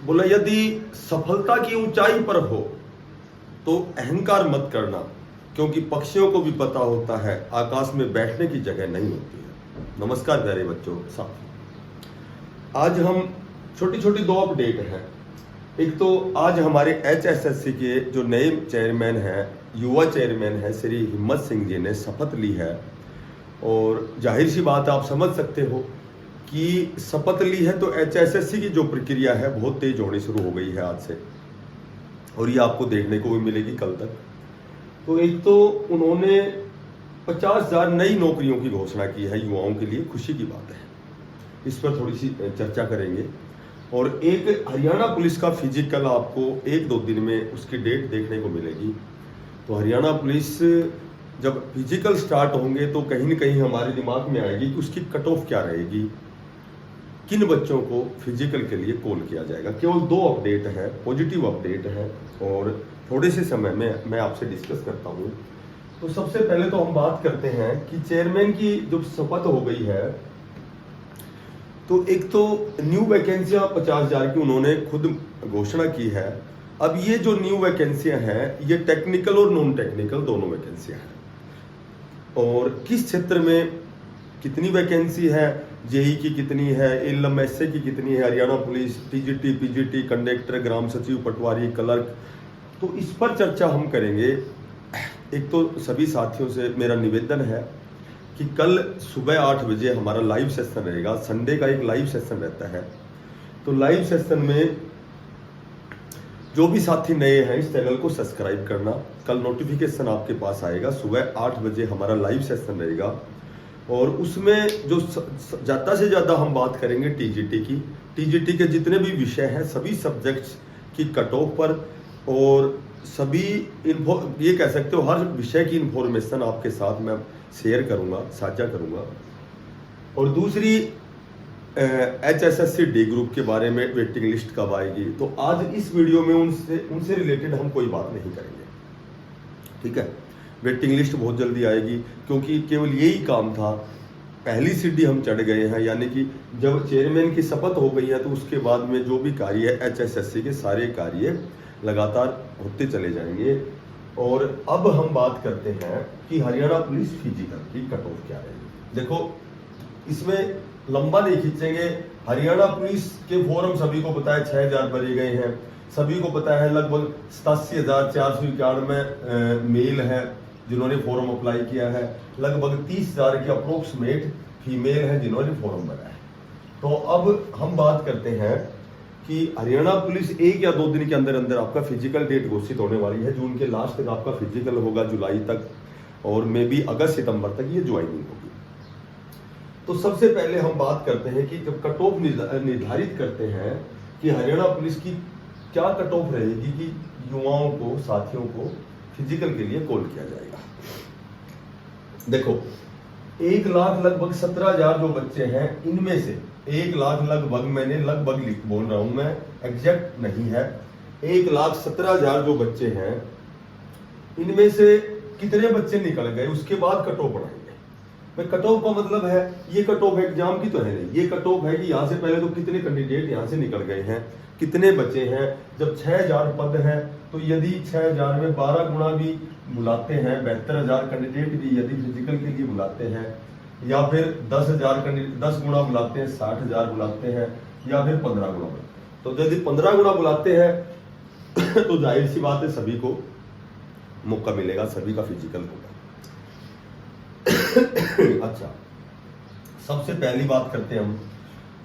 बोला यदि सफलता की ऊंचाई पर हो तो अहंकार मत करना, क्योंकि पक्षियों को भी पता होता है आकाश में बैठने की जगह नहीं होती है। नमस्कार प्यारे बच्चों, साथ आज हम छोटी छोटी दो अपडेट हैं। एक तो आज हमारे HSSC के जो नए चेयरमैन हैं, युवा चेयरमैन हैं, श्री हिम्मत सिंह जी ने शपथ ली है। और जाहिर सी बात आप समझ सकते हो कि शपथ ली है तो HSSC की जो प्रक्रिया है बहुत तेज होनी शुरू हो गई है आज से, और ये आपको देखने को भी मिलेगी कल तक। तो एक तो उन्होंने 50,000 नई नौकरियों की घोषणा की है युवाओं के लिए, खुशी की बात है। इस पर थोड़ी सी चर्चा करेंगे। और एक हरियाणा पुलिस का फिजिकल आपको 1-2 दिन में उसकी डेट देखने को मिलेगी। तो हरियाणा पुलिस जब फिजिकल स्टार्ट होंगे तो कहीं ना कहीं हमारे दिमाग में आएगी कि उसकी कट ऑफ क्या रहेगी, किन बच्चों को फिजिकल के लिए कॉल किया जाएगा। केवल 2 अपडेट है, पॉजिटिव अपडेट है, और थोड़े से समय में मैं आपसे डिस्कस करता हूँ। तो सबसे पहले तो हम बात करते हैं कि चेयरमैन की जब शपथ हो गई है तो एक तो न्यू वैकेंसियां 50,000 की उन्होंने खुद घोषणा की है। अब ये जो न्यू वैकेंसियां हैं ये टेक्निकल और नॉन टेक्निकल दोनों वैकेंसियां हैं। और किस क्षेत्र में कितनी वैकेंसी है, जेई की कितनी है, LMSA की कितनी है, Haryana police, TGT, PGT, conductor, ग्राम सचिव, पटवारी, क्लर्क, तो इस पर चर्चा हम करेंगे। एक तो सभी साथियों से मेरा निवेदन है कि कल सुबह 8 बजे हमारा लाइव सेशन रहेगा। संडे का एक लाइव सेशन रहता है। तो लाइव सेशन में जो भी साथी नए हैं इस चैनल को सब्सक्राइब करना। कल नोटिफिकेशन आपके पास आएगा। सुबह 8 बजे हमारा लाइव सेशन रहेगा और उसमें जो ज़्यादा से ज़्यादा हम बात करेंगे TGT की। TGT के जितने भी विषय हैं सभी सब्जेक्ट्स की कट ऑफ पर, और सभी ये कह सकते हो हर विषय की इंफॉर्मेशन आपके साथ मैं शेयर करूंगा, साझा करूंगा। और दूसरी HSSC D ग्रुप के बारे में वेटिंग लिस्ट कब आएगी, तो आज इस वीडियो में उनसे रिलेटेड हम कोई बात नहीं करेंगे, ठीक है। वेटिंग लिस्ट बहुत जल्दी आएगी, क्योंकि केवल यही काम था। पहली सीढ़ी हम चढ़ गए हैं, यानी कि जब चेयरमैन की शपथ हो गई है तो उसके बाद में जो भी कार्य है HSSC के सारे कार्य लगातार होते चले जाएंगे। और अब हम बात करते हैं कि हरियाणा पुलिस फिजिकल की कट ऑफ क्या रहेगी। देखो इसमें लंबा नहीं खींचेंगे। हरियाणा पुलिस के फॉर्म सभी को पता है 6,000 भरे गए हैं। सभी को पता है लगभग 87,491 मेल है जिन्होंने फॉर्म अप्लाई किया है। लगभग 30,000 के अप्रोक्सीमेट फीमेल है जिन्होंने फॉर्म भरा है। तो अब हम बात करते हैं कि हरियाणा पुलिस 1 या 2 दिन के अंदर अंदर आपका फिजिकल डेट घोषित होने वाली है। जून के लास्ट तक आपका फिजिकल होगा, जुलाई तक, और मे बी अगस्त सितंबर तक ये ज्वाइनिंग होगी। तो सबसे पहले हम बात करते हैं कि जब कट ऑफ निर्धारित करते हैं कि हरियाणा पुलिस की क्या कट ऑफ रहेगी कि युवाओं को, साथियों को फिजिकल के लिए कॉल किया जाएगा। देखो 1 लाख लगभग 17,000 जो बच्चे हैं, इनमें से 1 लाख लगभग, मैंने लगभग बोल रहा हूं मैं, एग्जैक्ट नहीं है, 1,17,000 जो बच्चे हैं इनमें से कितने बच्चे निकल गए उसके बाद कट ऑफ बढ़ाएंगे। मैं कट ऑफ का मतलब है, ये कट ऑफ एग्जाम की तो है नहीं, ये कट ऑफ है कि यहां से पहले तो कितने कैंडिडेट यहां से निकल गए हैं, कितने बचे हैं। जब 6,000 पद हैं तो यदि 6,000 में 12 गुना भी बुलाते हैं, 72,000 कैंडिडेट भी यदि फिजिकल के लिए बुलाते हैं, या फिर 10 गुना बुलाते हैं, 60,000 बुलाते हैं, या फिर 15 गुना बुलाते हैं। तो यदि 15 गुना बुलाते हैं तो जाहिर सी बात है सभी को मौका मिलेगा, सभी का फिजिकल होगा। अच्छा, सबसे पहली बात करते हैं हम।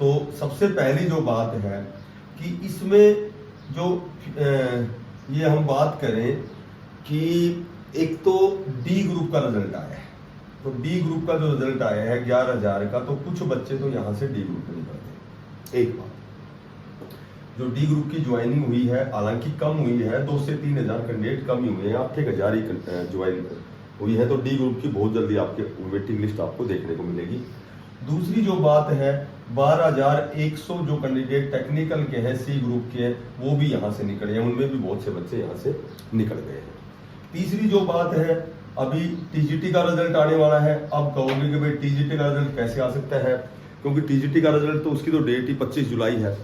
तो सबसे पहली जो बात है कि इसमें जो ये हम बात करें कि एक तो D ग्रुप का रिजल्ट आया है। तो D ग्रुप का जो रिजल्ट आया है 11,000 का, तो कुछ बच्चे तो यहां से D ग्रुप में निकल गए। एक बात, जो D ग्रुप की ज्वाइनिंग हुई है, हालांकि कम हुई है, 2 से 3,000 कैंडिडेट कम ही हुए हैं, 8,000 ही ज्वाइन हुई है। तो D ग्रुप की बहुत जल्दी आपके वेटिंग लिस्ट आपको देखने को मिलेगी। दूसरी जो बात है 12,100 जो कैंडिडेट टेक्निकल के हैं, C ग्रुप के हैं, वो भी यहाँ से निकले हैं, उनमें भी बहुत से बच्चे यहाँ से निकल गए हैं। तीसरी जो बात है, अभी TGT का रिजल्ट आने वाला है। अब कहोगे कि भाई TGT का रिजल्ट कैसे आ सकता है, क्योंकि TGT का रिजल्ट तो उसकी तो डेट ही 25 जुलाई है।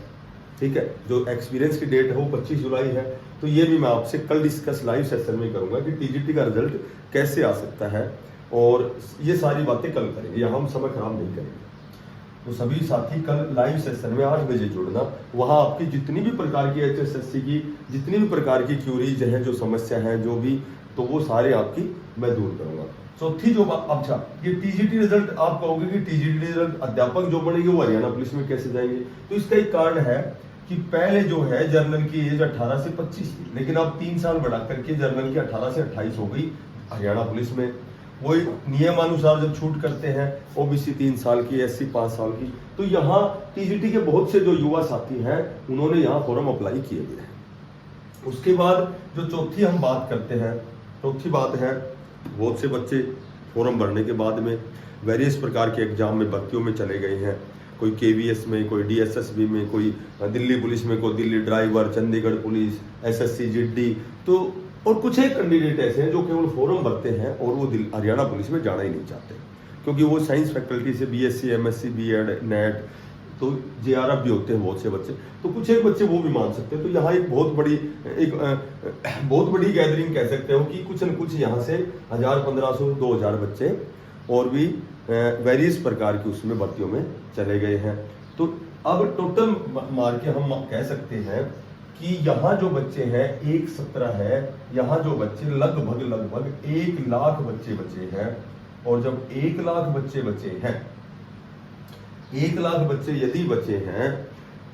ठीक है। जो एक्सपीरियंस की डेट है वो 25 जुलाई है। तो ये भी मैं आपसे कल डिस्कस लाइव सेशन में करूंगा कि टीजीटी का रिजल्ट कैसे आ सकता है, और ये सारी बातें कल करेंगे, यहाँ हम समय खराब नहीं करेंगे। तो सभी साथी कल लाइव सेशन में 8 बजे जुड़ना। वहाँ आपकी जितनी भी प्रकार की HSSC की जितनी भी प्रकार की क्यूरीज है, जो समस्या है, जो भी, तो वो सारे आपकी मैं दूर करूंगा। चौथी जो बात, अच्छा ये टीजीटी रिजल्ट आप कहोगे कि टीजीटी रिजल्ट अध्यापक जो बनेंगे वो हरियाणा पुलिस में कैसे जाएंगे? तो इसका एक कारण है कि पहले जो है जर्नल की एज 18 से 25 थी, लेकिन अब 3 साल बढ़ा करके जर्नल की 18 से 28 हो गई हरियाणा पुलिस में। वही नियमानुसार जब छूट करते हैं, ओबीसी 3 साल की, एससी 5 साल की। तो यहाँ टीजीटी के बहुत से जो युवा साथी हैं उन्होंने यहाँ फॉर्म अप्लाई किए हुए हैं। उसके बाद जो चौथी हम बात करते हैं, चौथी बात है बहुत से बच्चे फॉर्म भरने के बाद में वेरियस प्रकार के एग्जाम में भर्तियों में चले गए हैं। कोई केवीएस में, कोई डीएसएसबी में, कोई दिल्ली पुलिस में, कोई Delhi driver, Chandigarh police, SSC, GD. तो और कुछ एक कैंडिडेट ऐसे हैं जो केवल फॉर्म भरते हैं और वो हरियाणा पुलिस में जाना ही नहीं चाहते, क्योंकि वो साइंस फैकल्टी से बीएससी, एमएससी, बीएड, नेट, तो जेआरएफ भी होते हैं बहुत से बच्चे। तो कुछ एक बच्चे वो भी मान सकते हैं। तो यहाँ एक बहुत बड़ी गैदरिंग कह सकते हो कि कुछ न कुछ यहाँ से 1000, 1500, 2000 बच्चे और भी वेरियस प्रकार की उसमें भर्तियों में चले गए हैं। तो अब टोटल मार के हम कह सकते हैं कि यहाँ जो बच्चे हैं 117 है, यहाँ जो बच्चे लगभग 1 लाख बच्चे बचे हैं। और जब 1 लाख बच्चे बचे हैं, 1 लाख बच्चे यदि बचे हैं,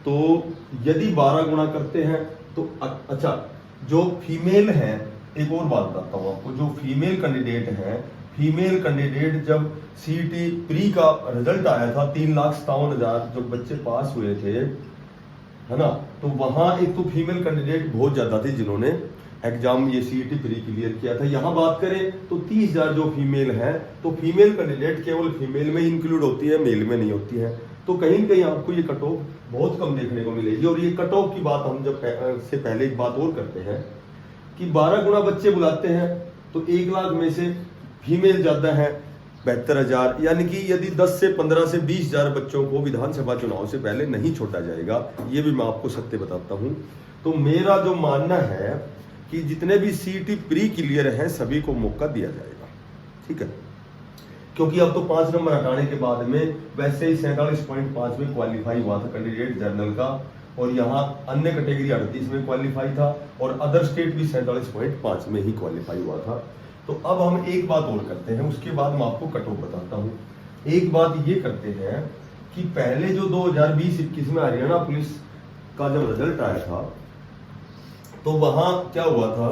तो यदि 12 गुणा करते हैं तो अच्छा जो फीमेल है, एक और बात बताता हूँ आपको, जो फीमेल कैंडिडेट है, फीमेल कैंडिडेट जब सीईटी प्री का रिजल्ट आया था 3,57,000 जो बच्चे पास हुए थे, है ना, तो वहां एक तो फीमेल कैंडिडेट बहुत ज्यादा थी जिन्होंने एग्जाम ये सीईटी प्री क्लियर किया था। यहाँ बात करें तो 30,000 जो फीमेल है, तो फीमेल कैंडिडेट केवल फीमेल में इंक्लूड होती है, मेल में नहीं होती है। तो कहीं न कहीं आपको ये कट ऑफ बहुत कम देखने को मिलेगी। और ये कट ऑफ की बात हम जब से पहले एक बात और करते हैं कि 12 गुना बच्चे बुलाते हैं, तो 1 लाख में से फीमेल ज्यादा है 72,000, यानी कि यदि 10 से 15 से 20,000 बच्चों को विधानसभा चुनाव से पहले नहीं छोड़ा जाएगा, ये भी मैं आपको सत्य बताता हूं। तो मेरा जो मानना है कि जितने भी सीईटी प्री क्लियर हैं सभी को मौका दिया जाएगा, ठीक है, क्योंकि अब तो 5 नंबर हटाने के बाद में वैसे ही 47.5 में क्वालिफाई हुआ था कैंडिडेट जर्नल का, और यहाँ अन्य कैटेगरी 38 में क्वालिफाई था, और अदर स्टेट भी 47.5 में ही क्वालिफाई हुआ था। तो अब हम एक बात और करते हैं, उसके बाद मैं आपको कट ऑफ बताता हूं। एक बात ये करते हैं कि पहले जो 2020-21 में हरियाणा पुलिस का जब रिजल्ट आया था, तो वहां क्या हुआ था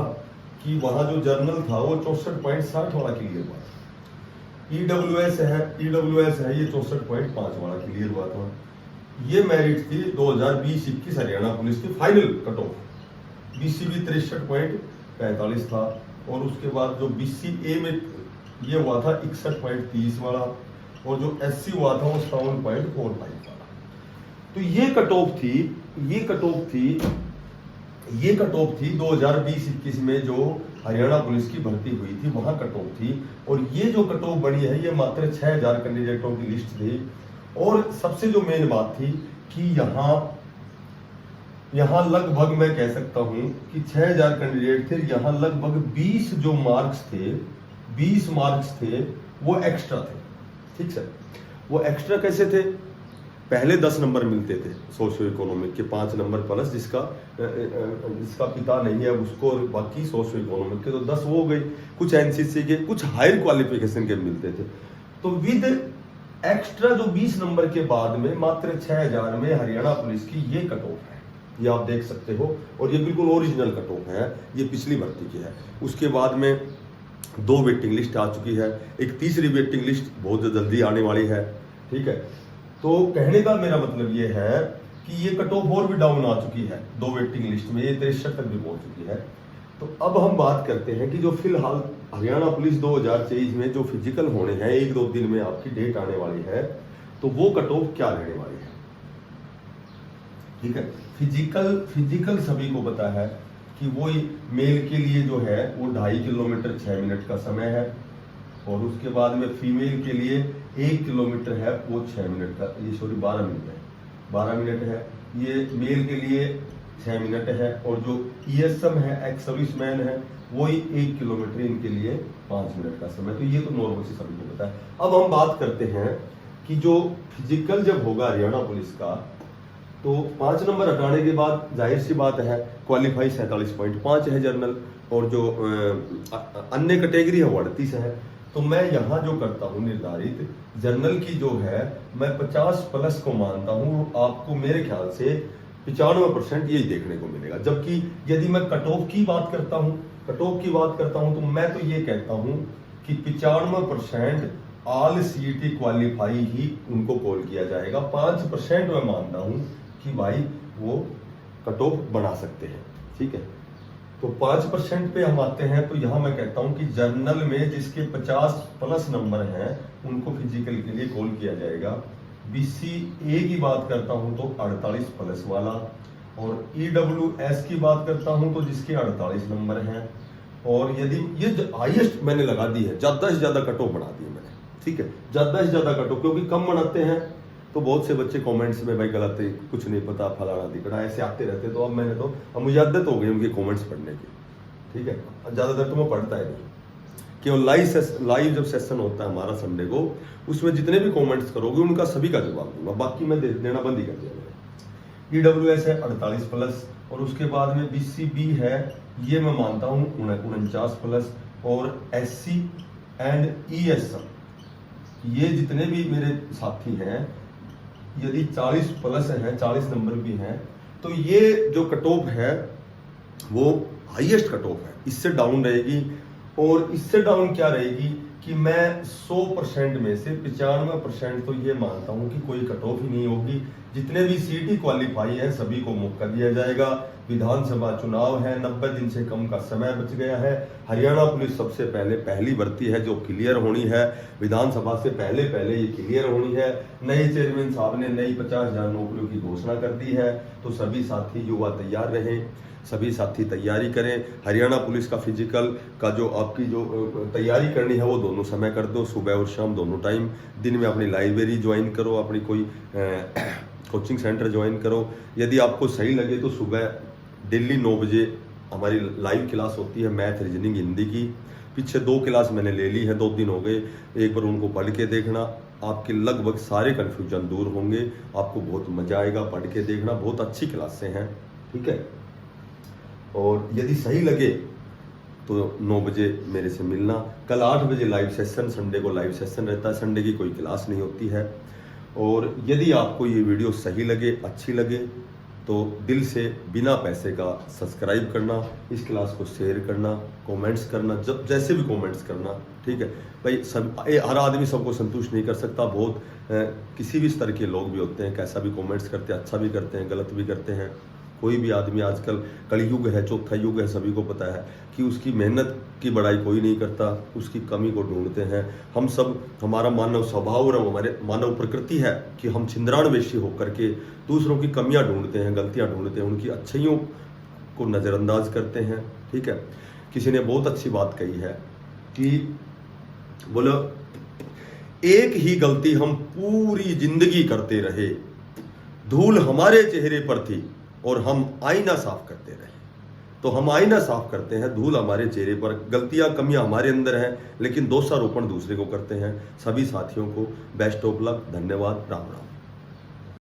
कि वहां जो जर्नल था वो 64.60 वाला क्लियर हुआ था। ईडब्ल्यूएस है ये 64.5 वाला क्लियर हुआ था। ये मेरिट थी 2020-21 हरियाणा पुलिस की फाइनल कट ऑफ। बीसीबी 63.45 था, और उसके बाद जो बीसीए में ये हुआ था 61.30 वाला, और जो एससी हुआ था वो 57.45 वाला। तो ये कट ऑफ थी 2020-21 में जो हरियाणा पुलिस की भर्ती हुई थी, वहां कट ऑफ थी। और ये जो कट ऑफ बनी है ये मात्र 6,000 कैंडिडेटों की लिस्ट थी। और सबसे जो मेन बात थी कि यहाँ लगभग मैं कह सकता हूं कि 6,000 कैंडिडेट थे, यहाँ लगभग 20 जो मार्क्स थे वो एक्स्ट्रा थे, ठीक है। वो एक्स्ट्रा कैसे थे? पहले 10 नंबर मिलते थे सोशियो इकोनॉमिक के, 5 नंबर प्लस जिसका पिता नहीं है उसको, बाकी सोशियो इकोनॉमिक के तो 10 वो हो गए। कुछ एनसीसी के, कुछ हायर क्वालिफिकेशन के मिलते थे। तो विद एक्स्ट्रा जो 20 नंबर के बाद में मात्र 6,000 में हरियाणा पुलिस की ये कट ऑफ है, ये आप देख सकते हो। और ये बिल्कुल ओरिजिनल कट ऑफ है, ये पिछली भर्ती की है। उसके बाद में 2 वेटिंग लिस्ट आ चुकी है, एक तीसरी वेटिंग लिस्ट बहुत जल्दी आने वाली है, ठीक है। तो कहने का मेरा मतलब ये है कि ये कट ऑफ और भी डाउन आ चुकी है 2 वेटिंग लिस्ट में, ये 63 तक भी पहुंच चुकी है। तो अब हम बात करते हैं कि जो फिलहाल हरियाणा पुलिस 2023 में जो फिजिकल होने हैं, 1-2 दिन में आपकी डेट आने वाली है, तो वो कट ऑफ क्या रहने वाली है, ठीक है। फिजिकल सभी को पता है कि वो मेल के लिए जो है वो 2.5 किलोमीटर 6 मिनट का समय है, और उसके बाद में फीमेल के लिए 1 किलोमीटर है वो 6 मिनट का, ये 12 मिनट है, 12 मिनट है, ये मेल के लिए 6 मिनट है, और जो ESM है, एक्स सर्विसमैन है, वही 1 किलोमीटर इनके लिए 5 मिनट का समय। तो ये तो नॉर्मल से सभी को पता है। अब हम बात करते हैं कि जो फिजिकल जब होगा हरियाणा पुलिस का, तो 5 नंबर हटाने के बाद जाहिर सी बात है क्वालिफाई 47.5 है जनरल, और जो अन्य कैटेगरी है वो 38 है। तो मैं यहाँ जो करता हूँ निर्धारित जनरल की जो है मैं 50+ को मानता हूँ। आपको मेरे ख्याल से 95% यही देखने को मिलेगा। जबकि यदि मैं कट ऑफ की बात करता हूँ तो मैं तो ये कहता हूँ कि 95% ऑल CET क्वालिफाई ही उनको कॉल किया जाएगा। 5% मैं मानता हूँ कि भाई वो कट ऑफ बना सकते हैं, ठीक है। तो 5% पे हम आते हैं, तो यहाँ मैं कहता हूँ कि जर्नल में जिसके 50+ नंबर हैं उनको फिजिकल के लिए कॉल किया जाएगा। BCA की बात करता हूँ तो 48+ वाला, और EWS की बात करता हूँ तो जिसके 48 नंबर हैं। और यदि ये हाईएस्ट मैंने लगा दी है, ज्यादा से ज्यादा कट ऑफ बना दी है मैंने, ठीक है, ज्यादा से ज्यादा कट ऑफ, क्योंकि कम बनाते हैं तो बहुत से बच्चे कमेंट्स में भाई गलत है, कुछ नहीं पता, फलाना दिखड़ा, ऐसे आते रहते। तो अब मुझे आदत हो गई उनके कमेंट्स पढ़ने की, ठीक है। ज्यादातर तो मैं पढ़ता है नहीं, केवल लाइव जब सेशन होता है हमारा संडे को, उसमें जितने भी कमेंट्स करोगे उनका सभी का जवाब दूंगा, बाकी मैं देना बंद ही कर दिया मैंने। EWS है 48+, और उसके बाद में BCB है, ये मैं मानता हूँ 49+, और SC एंड ESM, ये जितने भी मेरे साथी हैं यदि 40+ हैं, 40 नंबर भी हैं, तो ये जो कट ऑफ है वो हाईएस्ट कट ऑफ है। इससे डाउन रहेगी, और इससे डाउन क्या रहेगी कि मैं 100% में से 95% तो ये मानता हूं कि कोई कट ऑफ ही नहीं होगी। जितने भी CET क्वालिफाई है सभी को मौका दिया जाएगा। विधानसभा चुनाव है, 90 दिन से कम का समय बच गया है। हरियाणा पुलिस सबसे पहली भर्ती है जो क्लियर होनी है, विधानसभा से पहले ये क्लियर होनी है। नए चेयरमैन साहब ने नई 50,000 नौकरियों की घोषणा कर दी है, तो सभी साथी युवा तैयार रहें, सभी साथी तैयारी करें। हरियाणा पुलिस का फिजिकल का जो आपकी जो तैयारी करनी है वो दोनों समय कर दो, सुबह और शाम दोनों टाइम। दिन में अपनी लाइब्रेरी ज्वाइन करो, अपनी कोई कोचिंग सेंटर ज्वाइन करो। यदि आपको सही लगे तो सुबह डेली 9 बजे हमारी लाइव क्लास होती है मैथ, रीजनिंग, हिंदी की। पीछे 2 क्लास मैंने ले ली है, 2 दिन हो गए, एक बार उनको पढ़ के देखना, आपके लगभग सारे कन्फ्यूजन दूर होंगे, आपको बहुत मजा आएगा। पढ़ के देखना, बहुत अच्छी क्लासें हैं, ठीक है। और यदि सही लगे तो 9 बजे मेरे से मिलना। कल 8 बजे लाइव सेशन, संडे को लाइव सेशन रहता है, संडे की कोई क्लास नहीं होती है। और यदि आपको ये वीडियो सही लगे, अच्छी लगे, तो दिल से बिना पैसे का सब्सक्राइब करना, इस क्लास को शेयर करना, कमेंट्स करना, जब जैसे भी कमेंट्स करना, ठीक है भाई। हर आदमी सबको संतुष्ट नहीं कर सकता, बहुत किसी भी स्तर के लोग भी होते हैं, कैसा भी कमेंट्स करते हैं, अच्छा भी करते हैं, गलत भी करते हैं। कोई भी आदमी, आजकल कलयुग है, चौथा युग है, सभी को पता है कि उसकी मेहनत की बड़ाई कोई नहीं करता, उसकी कमी को ढूंढते हैं हम सब। हमारा मानव स्वभाव और हमारे मानव प्रकृति है कि हम छिंद्रानवेशी होकर के दूसरों की कमियां ढूंढते हैं, गलतियां ढूंढते हैं, उनकी अच्छाइयों को नज़रअंदाज करते हैं, ठीक है। किसी ने बहुत अच्छी बात कही है कि बोलो, एक ही गलती हम पूरी जिंदगी करते रहे, धूल हमारे चेहरे पर थी और हम आईना साफ करते रहे। तो हम आईना साफ करते हैं, धूल हमारे चेहरे पर, गलतियां, कमियां हमारे अंदर हैं, लेकिन दोषारोपण दूसरे को करते हैं। सभी साथियों को बेस्ट ऑफ लक, धन्यवाद, राम राम।